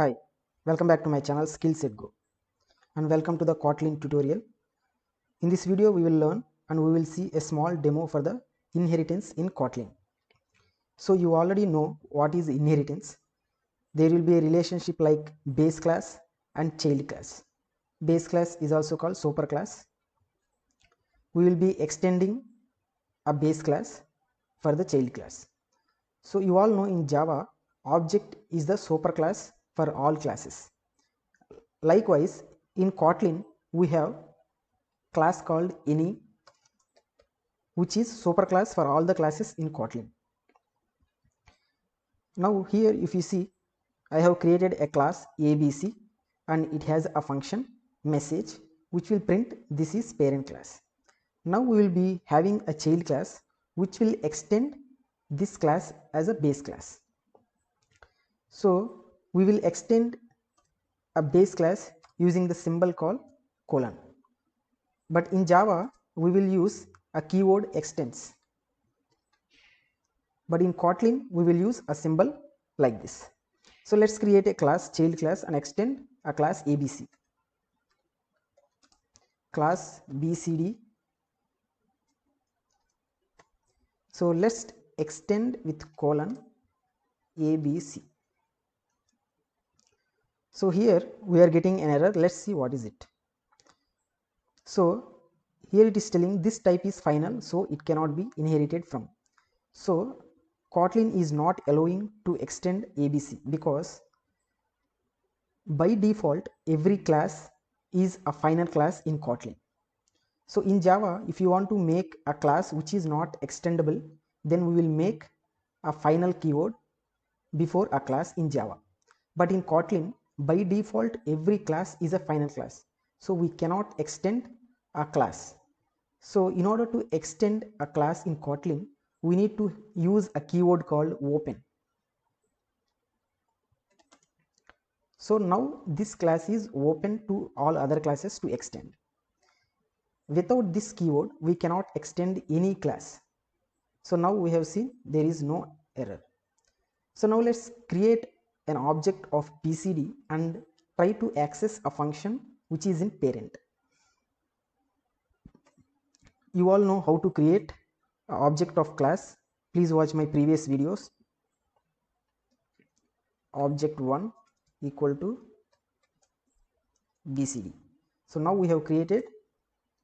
Hi, welcome back to my channel Skillset Go and welcome to the Kotlin tutorial. In this video we will learn and we will see a small demo for the inheritance in Kotlin. So you already know what is inheritance. There will be a relationship like base class and child class. Base class is also called superclass. We will be extending a base class for the child class. So you all know in Java object is the superclass for all classes. Likewise, in Kotlin, we have class called any, which is superclass for all the classes in Kotlin. Now here if you see, I have created a class ABC and it has a function message which will print this is parent class. Now we will be having a child class which will extend this class as a base class. So we will extend a base class using the symbol called colon. But in Java, we will use a keyword extends. But in Kotlin, we will use a symbol like this. So let's create a class, child class, and extend a class ABC. Class BCD. So let's extend with colon ABC. So here we are getting an error. Let's see what is it. So here it is telling this type is final, so it cannot be inherited from. So Kotlin is not allowing to extend ABC because by default every class is a final class in Kotlin. So in Java, if you want to make a class which is not extendable, then we will make a final keyword before a class in Java. But in Kotlin, by default every class is a final class, so we cannot extend a class. So in order to extend a class in Kotlin, we need to use a keyword called open. So now this class is open to all other classes to extend. Without this keyword, we cannot extend any class. So now we have seen there is no error. So now let's create an object of BCD and try to access a function which is in parent. You all know how to create an object of class. Please watch my previous videos. Object1 equal to BCD. So now we have created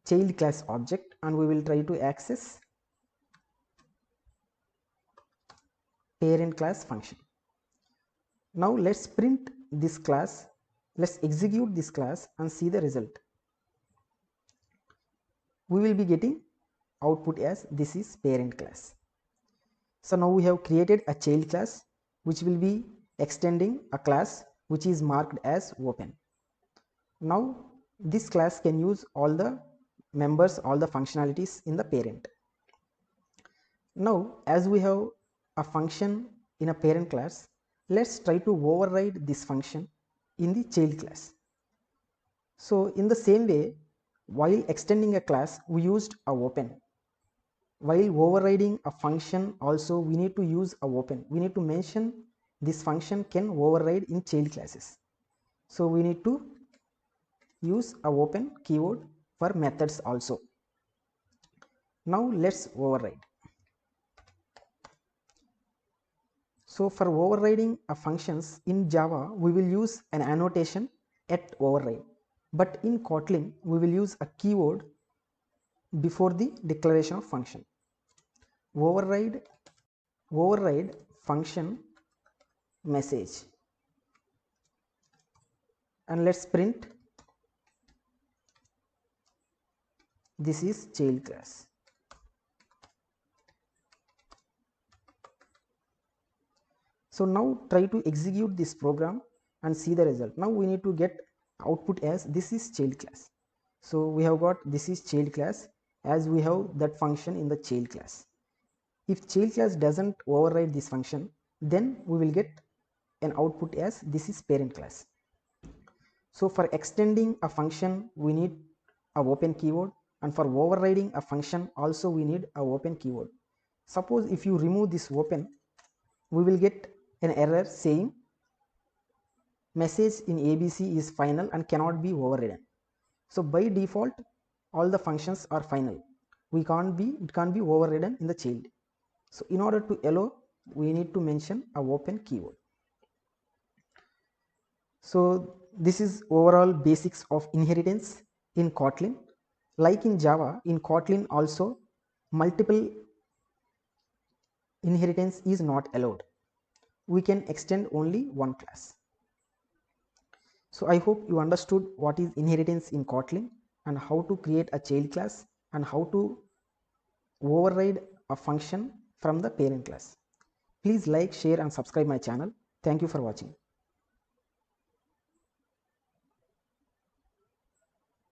child class object and we will try to access parent class function. Now let's print this class, let's execute this class and see the result. We will be getting output as this is parent class. So now we have created a child class which will be extending a class which is marked as open. Now this class can use all the members, all the functionalities in the parent. Now as we have a function in a parent class, let's try to override this function in the child class. So in the same way, while extending a class we used a open. While overriding a function also we need to use a open. We need to mention this function can override in child classes. So we need to use a open keyword for methods also. Now let's override. So for overriding a functions in Java, we will use an annotation at override. But in Kotlin, we will use a keyword before the declaration of function. Override function message. And let's print this is child class. So now try to execute this program and see the result. Now we need to get output as this is child class. So we have got this is child class as we have that function in the child class. If child class doesn't override this function, then we will get an output as this is parent class. So for extending a function we need a open keyword, and for overriding a function also we need a open keyword. Suppose if you remove this open, we will get an error saying message in ABC is final and cannot be overridden. So by default, all the functions are final. It can't be overridden in the child. So in order to allow, we need to mention a open keyword. So this is overall basics of inheritance in Kotlin. Like in Java, in Kotlin also multiple inheritance is not allowed. We can extend only one class. So I hope you understood what is inheritance in Kotlin and how to create a child class and how to override a function from the parent class. Please like, share and subscribe my channel. Thank you for watching.